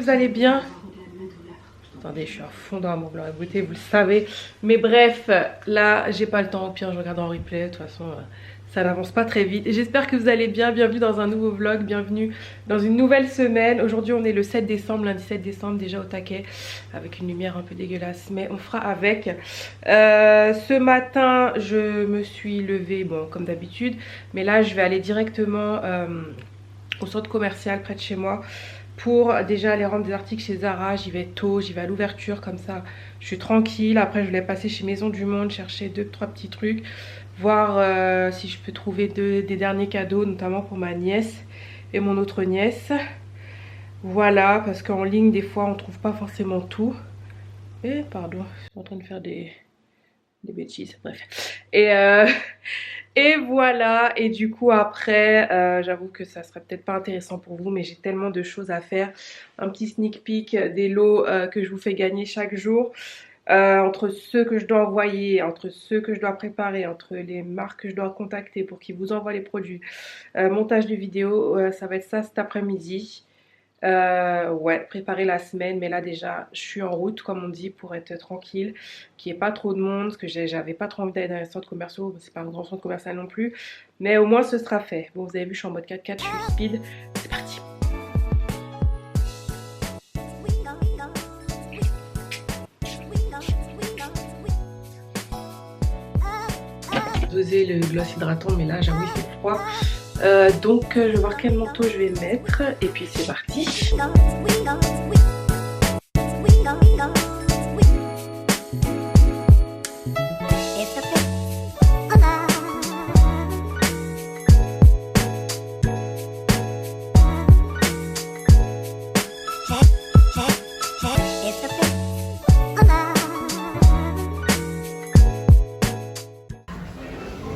vous allez bien. Attendez, je suis à fond dans mon blanc à beauté, vous le savez. Mais bref, là, j'ai pas le temps. Au pire, je regarde en replay. De toute façon, ça n'avance pas très vite. J'espère que vous allez bien. Bienvenue dans un nouveau vlog. Bienvenue dans une nouvelle semaine. Aujourd'hui, on est le 7 décembre, lundi 7 décembre, déjà au taquet. Avec une lumière un peu dégueulasse, mais on fera avec. Ce matin, je me suis levée, bon, comme d'habitude. Mais là, je vais aller directement au centre commercial près de chez moi. Pour déjà aller rendre des articles chez Zara. J'y vais tôt, j'y vais à l'ouverture, comme ça je suis tranquille. Après je voulais passer chez Maison du Monde, chercher 2-3 petits trucs, voir si je peux trouver des derniers cadeaux, notamment pour ma nièce et mon autre nièce. Voilà, parce qu'en ligne des fois on trouve pas forcément tout. Et pardon, je suis en train de faire des bêtises, bref. Et voilà, et du coup après, j'avoue que ça serait peut-être pas intéressant pour vous, mais j'ai tellement de choses à faire. Un petit sneak peek des lots que je vous fais gagner chaque jour. Entre ceux que je dois envoyer, entre ceux que je dois préparer, entre les marques que je dois contacter pour qu'ils vous envoient les produits. Montage de vidéos, ça va être ça cet après-midi. Ouais, préparer la semaine, mais là déjà je suis en route comme on dit pour être tranquille, qu'il n'y ait pas trop de monde, parce que j'avais pas trop envie d'aller dans les centres commerciaux, c'est pas un grand centre commercial non plus, mais au moins ce sera fait. Bon, vous avez vu, je suis en mode 4x4, je suis speed, c'est parti. J'ai dosé le gloss hydratant, mais là j'avoue il fait froid. Donc je vais voir quel manteau je vais mettre et puis c'est parti.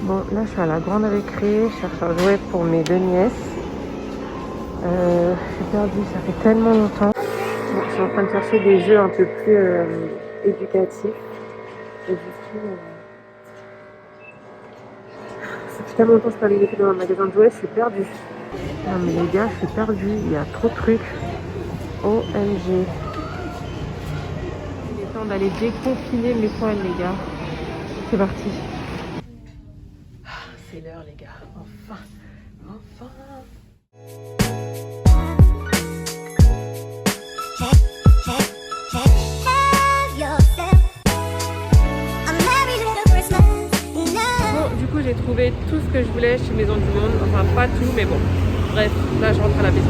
Bon, là je suis à la grande récré, je cherche un jouet pour mes deux nièces. Je suis perdue, ça fait tellement longtemps. Bon, je suis en train de chercher des jeux un peu plus éducatifs. Et du coup, ça fait tellement longtemps que je suis pas allée dans un magasin de jouets, je suis perdue. Non mais les gars, je suis perdue, il y a trop de trucs. OMG. Il est temps d'aller déconfiner mes poils les gars. C'est parti. C'est l'heure les gars, enfin, enfin. Bon, du coup j'ai trouvé tout ce que je voulais chez Maison du Monde, enfin pas tout mais bon, bref, là je rentre à la maison.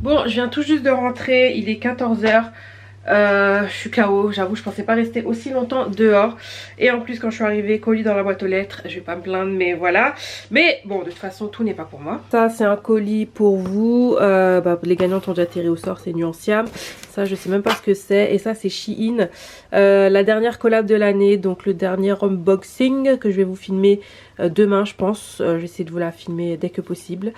Bon, je viens tout juste de rentrer, il est 14 h. Je suis KO, j'avoue, je pensais pas rester aussi longtemps dehors. Et en plus, quand je suis arrivée, colis dans la boîte aux lettres, je vais pas me plaindre, mais voilà. Mais bon, de toute façon, tout n'est pas pour moi. Ça, c'est un colis pour vous. Les gagnantes ont déjà tiré au sort, c'est Nuanciam. Ça, je sais même pas ce que c'est. Et ça, c'est Shein. La dernière collab de l'année, donc le dernier unboxing que je vais vous filmer demain, je pense. Je vais essayer de vous la filmer dès que possible.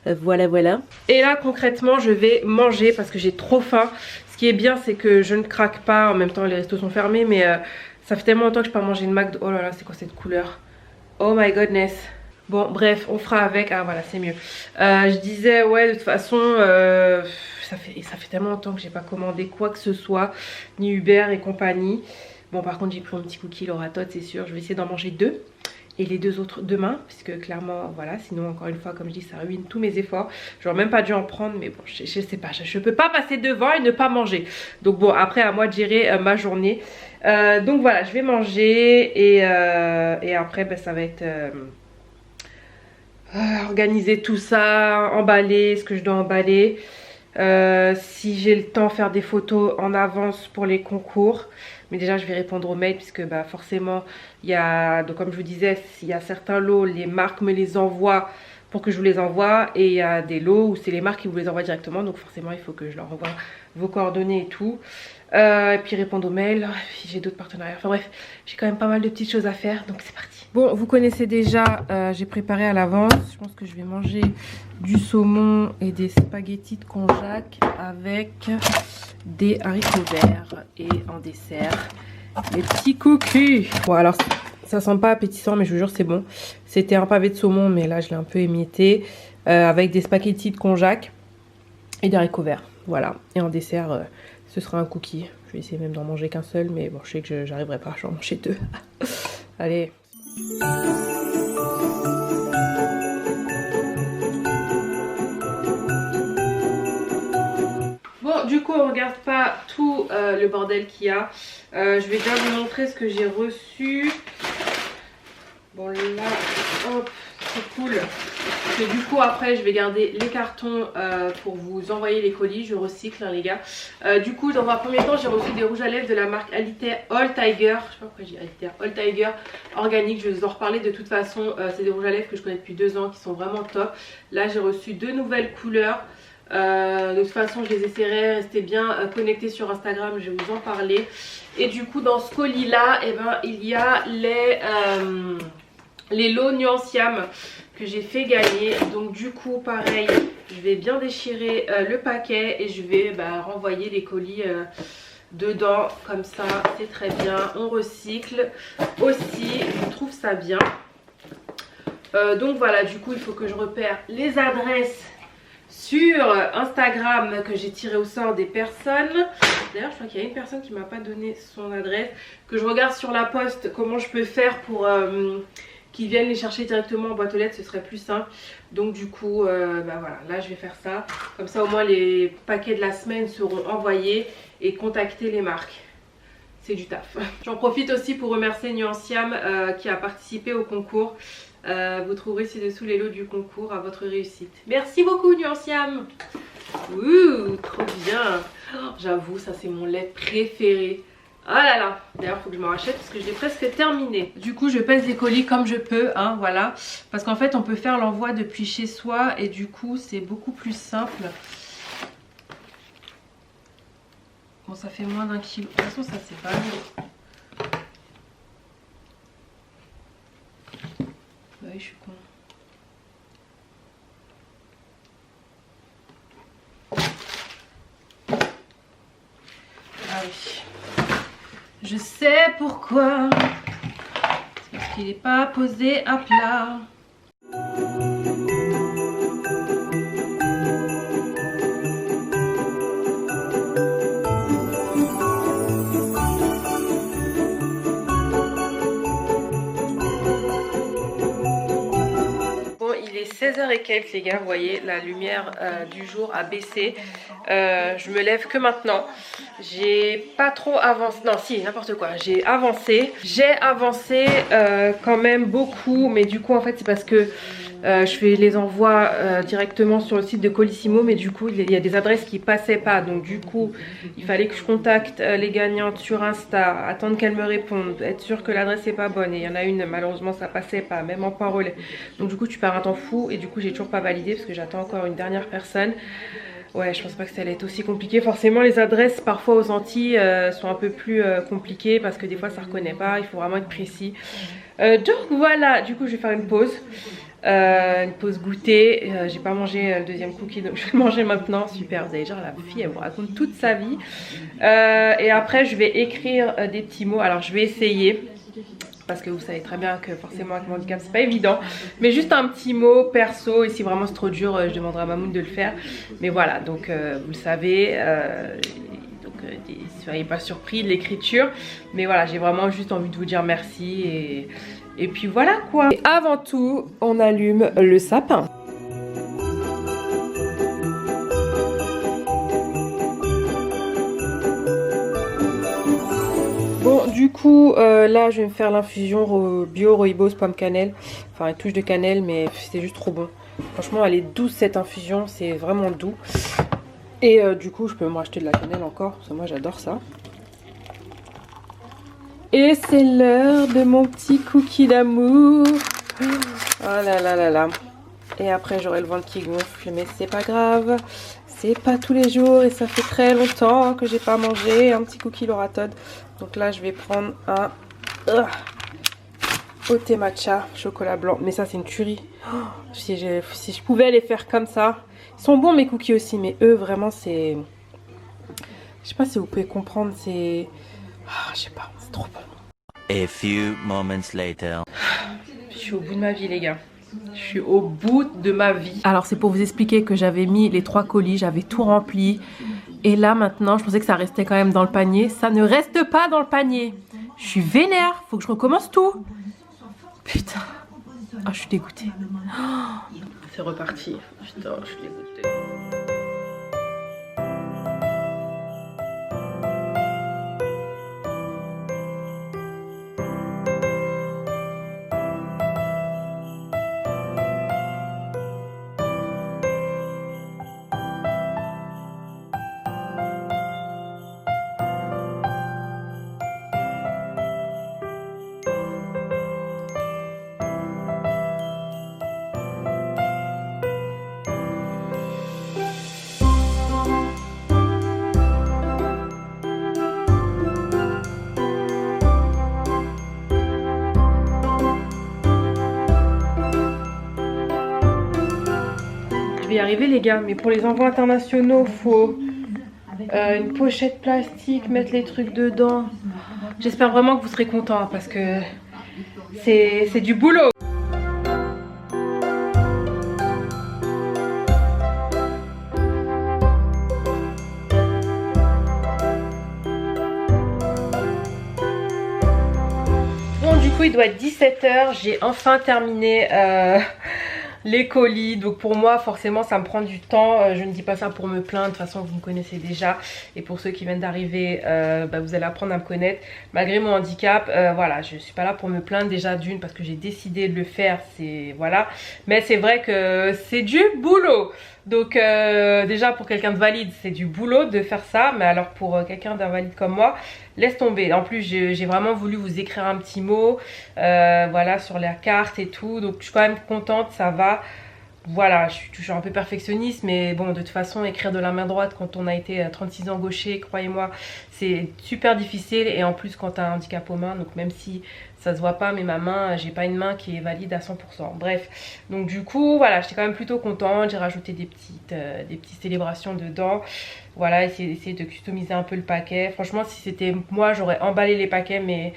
Voilà, voilà. Et là, concrètement, je vais manger parce que j'ai trop faim. Ce qui est bien, c'est que je ne craque pas. En même temps, les restos sont fermés, mais ça fait tellement longtemps que je n'ai pas mangé une McDo. Oh là là, c'est quoi cette couleur? Oh my goodness. Bon, bref, on fera avec. Ah voilà, c'est mieux. Je disais, ouais, de toute façon, ça fait tellement longtemps que j'ai pas commandé quoi que ce soit, ni Uber et compagnie. Bon, par contre, j'ai pris un petit cookie Loratot, c'est sûr. Je vais essayer d'en manger 2. Et les 2 autres demain, puisque clairement, voilà, sinon encore une fois, comme je dis, ça ruine tous mes efforts. J'aurais même pas dû en prendre, mais bon, je sais pas, je peux pas passer devant et ne pas manger. Donc bon, après, à moi de gérer ma journée. Donc voilà, je vais manger et après, ben, ça va être organiser tout ça, emballer ce que je dois emballer. Si j'ai le temps, faire des photos en avance pour les concours. Mais déjà je vais répondre aux mails puisque bah, forcément il y a, donc comme je vous disais, il y a certains lots, les marques me les envoient pour que je vous les envoie. Et il y a des lots où c'est les marques qui vous les envoient directement. Donc forcément il faut que je leur envoie vos coordonnées et tout. Et puis répondre aux mails, j'ai d'autres partenariats. Enfin bref, j'ai quand même pas mal de petites choses à faire. Donc c'est parti. Bon, vous connaissez déjà, j'ai préparé à l'avance. Je pense que je vais manger du saumon et des spaghettis de konjac avec des haricots verts. Et en dessert, les petits cookies. Bon, alors ça sent pas appétissant, mais je vous jure c'est bon. C'était un pavé de saumon, mais là je l'ai un peu émietté. avec des spaghettis de konjac et des haricots verts. Voilà. Et en dessert, ce sera un cookie. Je vais essayer même d'en manger qu'un seul, mais bon, je sais que j'arriverai pas, je vais en manger 2. Allez. Bon, du coup, on regarde pas tout le bordel qu'il y a. Je vais déjà vous montrer ce que j'ai reçu. Bon, là, hop, c'est cool. Et du coup, après, je vais garder les cartons pour vous envoyer les colis. Je recycle, hein, les gars. Du coup, dans un premier temps, j'ai reçu des rouges à lèvres de la marque Aliter All Tiger. Je sais pas pourquoi j'ai Aliter All Tiger organique. Je vais vous en reparler de toute façon. C'est des rouges à lèvres que je connais depuis 2 ans qui sont vraiment top. Là, j'ai reçu 2 nouvelles couleurs. De toute façon, je les essaierai. Restez bien connectés sur Instagram. Je vais vous en parler. Et du coup, dans ce colis là, eh ben, il y a les lots Nuanciam que j'ai fait gagner. Donc du coup, pareil, je vais bien déchirer le paquet et je vais renvoyer les colis dedans. Comme ça, c'est très bien. On recycle aussi. Je trouve ça bien. Donc voilà, du coup, il faut que je repère les adresses sur Instagram que j'ai tiré au sort des personnes. D'ailleurs, je crois qu'il y a une personne qui m'a pas donné son adresse. Que je regarde sur la poste comment je peux faire pour qu'ils viennent les chercher directement en boîte aux lettres, ce serait plus simple. Donc du coup, voilà, là je vais faire ça. Comme ça au moins les paquets de la semaine seront envoyés et contacter les marques. C'est du taf. J'en profite aussi pour remercier Nuanciam qui a participé au concours. Vous trouverez ci-dessous les lots du concours à votre réussite. Merci beaucoup Nuanciam. Ouh, trop bien. Oh, j'avoue, ça c'est mon lait préféré. Oh là là, d'ailleurs il faut que je m'en rachète parce que je l'ai presque terminé. Du coup je pèse les colis comme je peux, hein, voilà. Parce qu'en fait on peut faire l'envoi depuis chez soi et du coup c'est beaucoup plus simple. Bon, ça fait moins d'1 kilo. De toute façon ça c'est pas mieux. Bah oui, je suis con. Ah oui. Je sais pourquoi. C'est parce qu'il n'est pas posé à plat. Bon, il est 16h et quelques les gars, vous voyez, la lumière du jour a baissé. Je me lève que maintenant. J'ai pas trop avancé, non si n'importe quoi, j'ai avancé quand même beaucoup, mais du coup en fait c'est parce que je fais les envois directement sur le site de Colissimo, mais du coup il y a des adresses qui passaient pas, donc du coup il fallait que je contacte les gagnantes sur Insta, attendre qu'elles me répondent, être sûr que l'adresse est pas bonne, et il y en a une malheureusement ça passait pas, même en point relais, donc du coup tu perds un temps fou, et du coup j'ai toujours pas validé parce que j'attends encore une dernière personne. Ouais, je pense pas que ça allait être aussi compliqué. Forcément, les adresses parfois aux Antilles sont un peu plus compliquées parce que des fois ça reconnaît pas. Il faut vraiment être précis. Donc voilà, du coup je vais faire une pause goûter. J'ai pas mangé le deuxième cookie donc je vais le manger maintenant. Super, vous allez dire la fille elle vous raconte toute sa vie. Et après je vais écrire des petits mots. Alors je vais essayer. Parce que vous savez très bien que forcément avec mon handicap c'est pas évident. Mais juste un petit mot perso. Et si vraiment c'est trop dur je demanderai à Mamoun de le faire. Mais voilà, donc vous le savez. Soyez pas surpris de l'écriture. Mais voilà, j'ai vraiment juste envie de vous dire merci. Et puis voilà quoi. Et avant tout, on allume le sapin. Bon, du coup, là, je vais me faire l'infusion bio rooibos pomme cannelle. Enfin, une touche de cannelle, mais c'est juste trop bon. Franchement, elle est douce cette infusion, c'est vraiment doux. Et du coup, je peux me racheter de la cannelle encore, parce que moi, j'adore ça. Et c'est l'heure de mon petit cookie d'amour. Oh là là là là. Et après, j'aurai le ventre qui gonfle, mais c'est pas grave. C'est pas tous les jours et ça fait très longtemps que j'ai pas mangé un petit cookie Laura Todd. Donc là je vais prendre un au thé matcha chocolat blanc. Mais ça c'est une tuerie. Oh, si je pouvais les faire comme ça. Ils sont bons mes cookies aussi, mais eux vraiment c'est... Je sais pas si vous pouvez comprendre, c'est... je sais pas, c'est trop bon. A few moments later. Je suis au bout de ma vie les gars. Je suis au bout de ma vie. Alors c'est pour vous expliquer que j'avais mis les 3 colis, j'avais tout rempli. Et là maintenant, je pensais que ça restait quand même dans le panier. Ça ne reste pas dans le panier. Je suis vénère, faut que je recommence tout. Putain. Ah, je suis dégoûtée. Oh, c'est reparti. Putain, je suis dégoûtée. Y arriver les gars, mais pour les envois internationaux faut une pochette plastique, mettre les trucs dedans. J'espère vraiment que vous serez contents parce que c'est du boulot. Bon, du coup il doit être 17 h, j'ai enfin terminé les colis. Donc pour moi forcément ça me prend du temps. Je ne dis pas ça pour me plaindre, de toute façon vous me connaissez déjà. Et pour ceux qui viennent d'arriver, vous allez apprendre à me connaître. Malgré mon handicap, voilà, je suis pas là pour me plaindre. Déjà d'une parce que j'ai décidé de le faire, c'est voilà. Mais c'est vrai que c'est du boulot. Donc déjà pour quelqu'un de valide c'est du boulot de faire ça. Mais alors pour quelqu'un d'invalide comme moi, laisse tomber. En plus j'ai vraiment voulu vous écrire un petit mot voilà sur la carte et tout. Donc je suis quand même contente, ça va. Voilà, je suis toujours un peu perfectionniste, mais bon, de toute façon, écrire de la main droite quand on a été 36 ans gaucher, croyez-moi, c'est super difficile. Et en plus, quand tu as un handicap aux mains, donc même si ça se voit pas, mais ma main, j'ai pas une main qui est valide à 100%. Bref, donc du coup, voilà, j'étais quand même plutôt contente. J'ai rajouté des petites célébrations dedans. Voilà, essayer de customiser un peu le paquet. Franchement, si c'était moi, j'aurais emballé les paquets, mais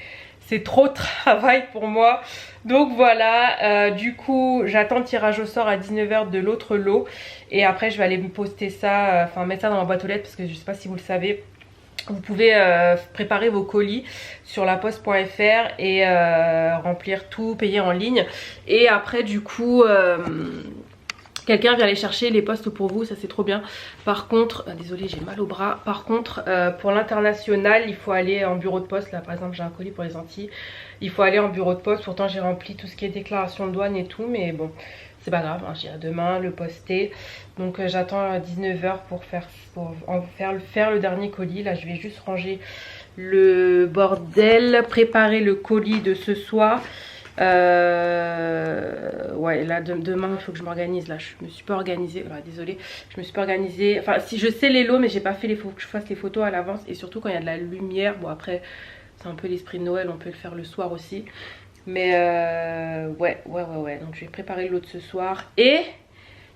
c'est trop de travail pour moi. Donc voilà, du coup j'attends le tirage au sort à 19 h de l'autre lot. Et après je vais aller me poster ça, enfin mettre ça dans ma boîte aux lettres. Parce que je sais pas si vous le savez, vous pouvez préparer vos colis sur laposte.fr et remplir tout, payer en ligne. Et après du coup quelqu'un vient aller chercher les postes pour vous, ça c'est trop bien. Par contre, désolée j'ai mal au bras. Par contre pour l'international il faut aller en bureau de poste. Là par exemple j'ai un colis pour les Antilles, il faut aller en bureau de poste. Pourtant j'ai rempli tout ce qui est déclaration de douane et tout, mais bon c'est pas grave, hein, j'irai demain le poster. Donc j'attends 19 h pour faire le dernier colis. Là je vais juste ranger le bordel, préparer le colis de ce soir. Ouais là demain il faut que je m'organise. Là je me suis pas organisée, voilà, désolée, je me suis pas organisée. Enfin si je sais les lots mais j'ai pas fait les photos, que je fasse les photos à l'avance. Et surtout quand il y a de la lumière. Bon après c'est un peu l'esprit de Noël, on peut le faire le soir aussi. Mais ouais donc je vais préparer le lot de ce soir. Et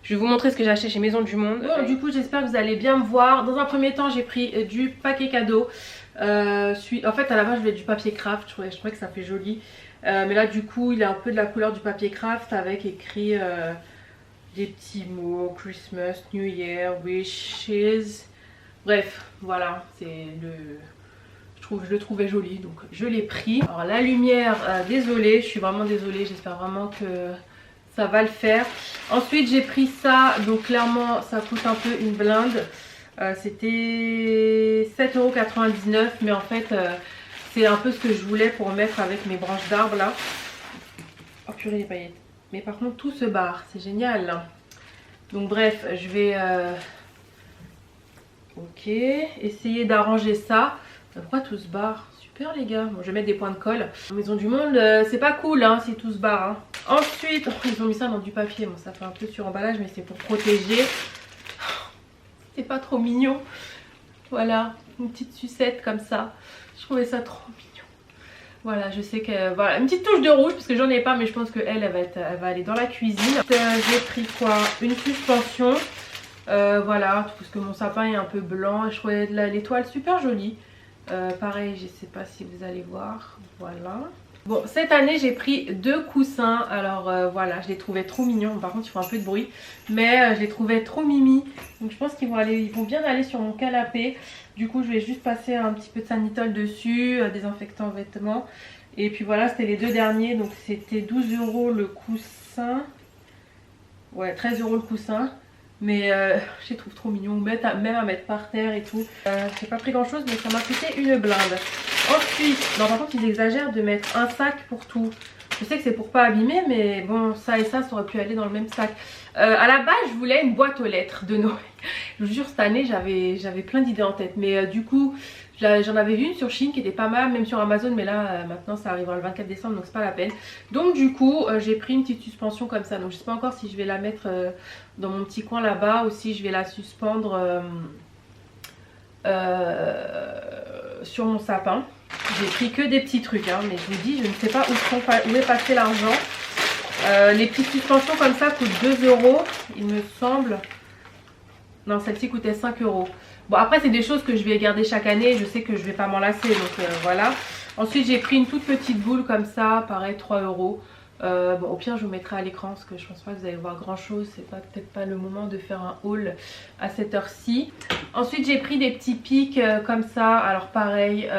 je vais vous montrer ce que j'ai acheté chez Maison du Monde. Bon, du coup j'espère que vous allez bien me voir. Dans un premier temps j'ai pris du paquet cadeau. En fait à la base je voulais du papier craft, je trouvais que ça fait joli. Mais là du coup il a un peu de la couleur du papier craft avec écrit des petits mots, Christmas, New Year, Wishes. Bref, voilà, c'est je le trouvais joli donc je l'ai pris. Alors la lumière, désolée, je suis vraiment désolée, j'espère vraiment que ça va le faire. Ensuite j'ai pris ça, donc clairement ça coûte un peu une blinde. C'était 7,99 €, mais en fait c'est un peu ce que je voulais pour mettre avec mes branches d'arbres là. Oh purée les paillettes. Mais par contre tout se barre, c'est génial là. Donc bref, je vais essayer d'arranger ça. Pourquoi tout se barre? Super les gars. Bon, je vais mettre des points de colle. Maison du Monde, c'est pas cool hein, si tout se barre. Hein. Ensuite, oh, ils ont mis ça dans du papier. Bon, ça fait un peu sur emballage, mais c'est pour protéger. C'est pas trop mignon. Voilà, une petite sucette comme ça. Je trouvais ça trop mignon. Voilà, je sais que voilà, une petite touche de rouge parce que j'en ai pas, mais je pense que elle va aller dans la cuisine. J'ai pris quoi? Une suspension. Voilà, parce que mon sapin est un peu blanc. Je trouvais l'étoile super jolie. Pareil, je sais pas si vous allez voir. Voilà. Bon, cette année j'ai pris 2 coussins. Alors voilà, je les trouvais trop mignons. Par contre ils font un peu de bruit, mais je les trouvais trop mimi. Donc je pense qu'ils vont bien aller sur mon canapé. Du coup je vais juste passer un petit peu de Sanitol dessus, désinfectant vêtements. Et puis voilà, c'était les 2 derniers. Donc c'était 12 € le coussin. Ouais, 13 € le coussin. Mais je les trouve trop mignons, même à mettre par terre et tout. J'ai pas pris grand chose, mais ça m'a coûté une blinde. Ensuite, non, par contre ils exagèrent de mettre un sac pour tout. Je sais que c'est pour pas abîmer, mais bon, ça et ça aurait pu aller dans le même sac. À la base je voulais une boîte aux lettres de Noël. Je vous jure, cette année j'avais plein d'idées en tête. Mais du coup j'en avais vu une sur Shein qui était pas mal, même sur Amazon. Mais là maintenant ça arrivera le 24 décembre, donc c'est pas la peine. Donc du coup j'ai pris une petite suspension comme ça. Donc je sais pas encore si je vais la mettre dans mon petit coin là-bas, ou si je vais la suspendre sur mon sapin. J'ai pris que des petits trucs, hein, mais je vous dis, je ne sais pas où est passé l'argent. Les petites suspensions comme ça coûtent 2 €, il me semble. Non, celle-ci coûtait 5 €. Bon, après c'est des choses que je vais garder chaque année, je sais que je vais pas m'en lasser, donc voilà. Ensuite j'ai pris une toute petite boule comme ça, pareil 3 €. Bon, au pire je vous mettrai à l'écran parce que je pense pas que vous allez voir grand chose. C'est peut-être pas le moment de faire un haul à cette heure-ci. Ensuite j'ai pris des petits pics comme ça. Alors pareil,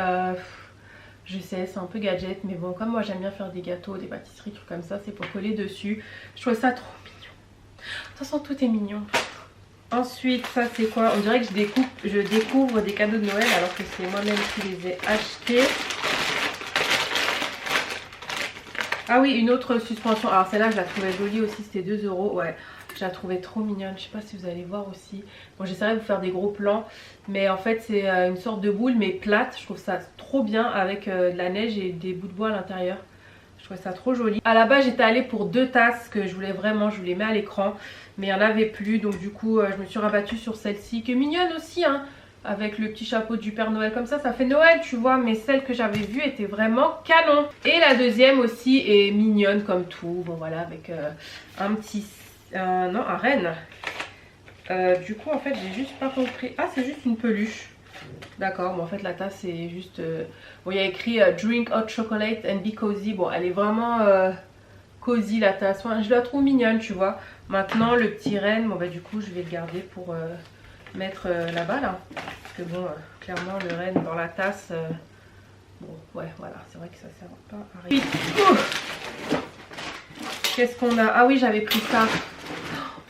je sais c'est un peu gadget, mais bon, comme moi j'aime bien faire des gâteaux, des pâtisseries, trucs comme ça, c'est pour coller dessus. Je trouve ça trop mignon. De toute façon tout est mignon. Ensuite ça c'est quoi? On dirait que je découvre des cadeaux de Noël alors que c'est moi-même qui les ai achetés. Ah oui, une autre suspension. Alors celle-là je la trouvais jolie aussi, c'était 2 €. Ouais, je la trouvais trop mignonne. Je sais pas si vous allez voir aussi. Bon, j'essaierai de vous faire des gros plans. Mais en fait c'est une sorte de boule mais plate. Je trouve ça trop bien avec de la neige et des bouts de bois à l'intérieur. Je trouvais ça trop joli. À la base j'étais allée pour 2 tasses que je voulais vraiment, je vous les mets à l'écran. Mais il n'y en avait plus, donc du coup je me suis rabattue sur celle-ci. Qui est mignonne aussi, hein. Avec le petit chapeau du Père Noël comme ça fait Noël tu vois. Mais celle que j'avais vue était vraiment canon. Et la deuxième aussi est mignonne comme tout. Bon voilà, avec un petit... non, un renne. Du coup en fait j'ai juste pas compris. Ah, c'est juste une peluche. D'accord, bon en fait la tasse c'est juste... bon, il y a écrit Drink hot chocolate and be cozy. Bon, elle est vraiment cozy la tasse. Enfin, je la trouve mignonne tu vois. Maintenant le petit renne, bon bah du coup je vais le garder pour... mettre là-bas là, parce que bon clairement le renne dans la tasse bon ouais voilà, c'est vrai que ça sert pas à rien. Qu'est-ce qu'on a? Ah oui, j'avais pris ça,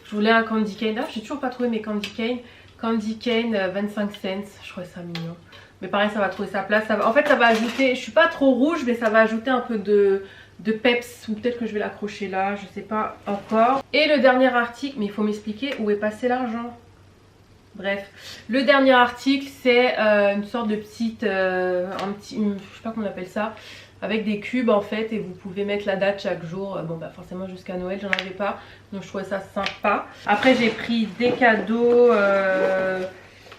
je voulais un candy cane. Ah, j'ai toujours pas trouvé mes candy cane 25 cents. Je trouvais ça mignon, mais pareil ça va trouver sa place. En fait ça va ajouter, je suis pas trop rouge mais ça va ajouter un peu de peps, ou peut-être que je vais l'accrocher là, je sais pas encore. Et le dernier article, mais il faut m'expliquer où est passé l'argent. Bref, le dernier article c'est une sorte de petite, je sais pas comment on appelle ça, avec des cubes en fait, et vous pouvez mettre la date chaque jour. Bon bah forcément jusqu'à Noël j'en avais pas, donc je trouvais ça sympa. Après j'ai pris des cadeaux,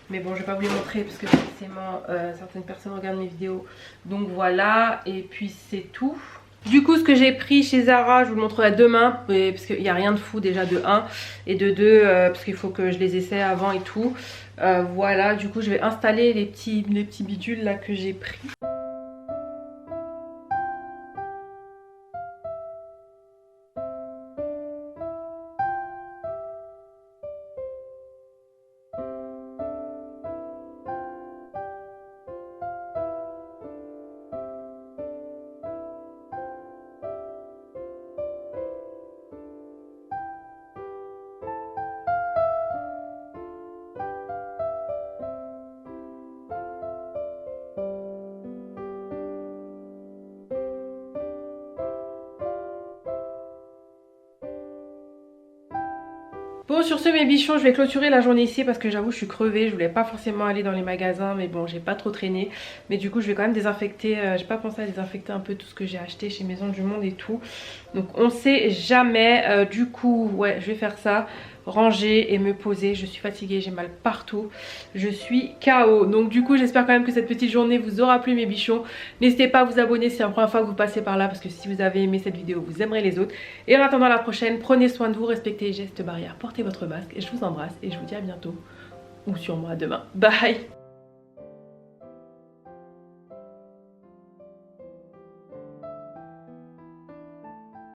mais bon je vais pas vous les montrer parce que forcément certaines personnes regardent mes vidéos, donc voilà. Et puis c'est tout. Du coup ce que j'ai pris chez Zara, je vous le montrerai demain, parce qu'il n'y a rien de fou déjà de 1, et de 2 parce qu'il faut que je les essaie avant et tout. Voilà, du coup je vais installer les petits bidules là que j'ai pris. Bon, sur ce mes bichons, je vais clôturer la journée ici parce que j'avoue je suis crevée. Je voulais pas forcément aller dans les magasins, mais bon j'ai pas trop traîné. Mais du coup je vais quand même désinfecter, j'ai pas pensé à désinfecter un peu tout ce que j'ai acheté chez Maison du Monde et tout. Donc on sait jamais, du coup ouais je vais faire ça. Ranger et me poser, je suis fatiguée, j'ai mal partout, je suis KO. Donc du coup j'espère quand même que cette petite journée vous aura plu mes bichons. N'hésitez pas à vous abonner si c'est la première fois que vous passez par là, parce que si vous avez aimé cette vidéo vous aimerez les autres. Et en attendant la prochaine, prenez soin de vous, respectez les gestes barrières, portez votre masque et je vous embrasse et je vous dis à bientôt, ou sûrement à demain. Bye.